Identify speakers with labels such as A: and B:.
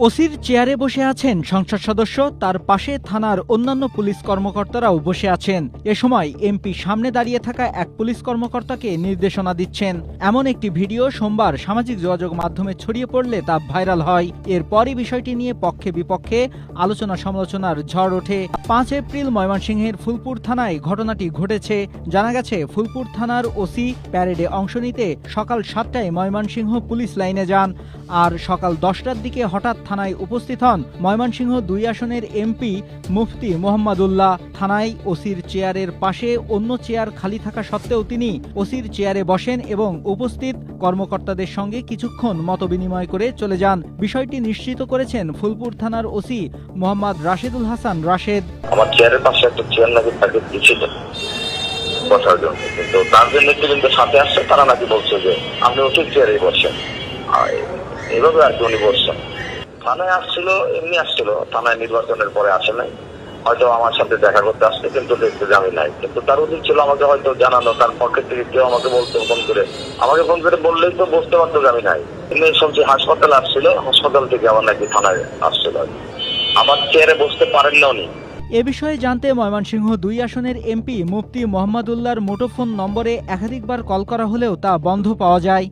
A: ওসির চেয়ারে বসে আছেন সংসদ সদস্য, তার পাশে থানার অন্যান্য পুলিশ কর্মকর্তারাও বসে আছেন। এ সময় এমপি সামনে দাঁড়িয়ে থাকা এক পুলিশ কর্মকর্তাকে নির্দেশনা দিচ্ছেন। এমন একটি ভিডিও সোমবার সামাজিক যোগাযোগ মাধ্যমে ছড়িয়ে পড়লে তা ভাইরাল হয়। এরপরই বিষয়টি নিয়ে পক্ষে বিপক্ষে আলোচনা সমালোচনার ঝড় ওঠে। 5 এপ্রিল ময়মনসিংহের ফুলপুর থানায় ঘটনাটি ঘটেছে। জানা গেছে, ফুলপুর থানার ওসি প্যারেডে অংশ নিতে সকাল 7টায় ময়মনসিংহ পুলিশ লাইনে যান, আর সকাল 10টার দিকে হঠাৎ থানায় উপস্থিত হন ময়মনসিংহ 2 আসনের এমপি মুফতি মোহাম্মদুল্লাহ। থানায় ওসির চেয়ারের পাশে অন্য চেয়ার খালি থাকা সত্ত্বেও তিনি ওসির চেয়ারে বসেন এবং উপস্থিত কর্মকর্তাদের সঙ্গে কিছুক্ষণ মতবিনিময় করে চলে যান। বিষয়টি নিশ্চিত করেছেন ফুলপুর থানার ওসি মোহাম্মদ রাশেদুল হাসান রাশেদ।
B: আমার চেয়ারের পাশে একটা চেয়ার নাকি তাকে দিয়েছিল বসার জন্য, কিন্তু তার যে নেতৃবৃন্দ সাথে আসছে তারা নাকি বলছে যে আপনি ওসির চেয়ারে বসেন, এভাবে আর কি উনি বসছেন। থানায় আসছিল, এমনি আসছিল, থানায় নির্বাচনের পরে আসে নাই, হয়তো আমার সাথে দেখা করতে আসছে, কিন্তু দেখতে যে আমি নাই। কিন্তু তার উচিত ছিল আমাকে হয়তো জানানো, তার পক্ষের থেকে কেউ আমাকে বলতো, আমাকে ফোন করে বললেই তো বুঝতে পারতো যে আমি নাই। এমনি শুনছি হাসপাতালে আসছিল, হাসপাতাল থেকে আবার নাকি থানায় আসছিল, আমার চেয়ারে বসতে পারেন না উনি।
A: এ বিষয়ে জানতে ময়মনসিংহ 2 আসনের এমপি মুফতি মোহাম্মদুল্লাহর মুঠোফোন নম্বরে একাধিকবার কল করা হলেও তা বন্ধ পাওয়া যায়।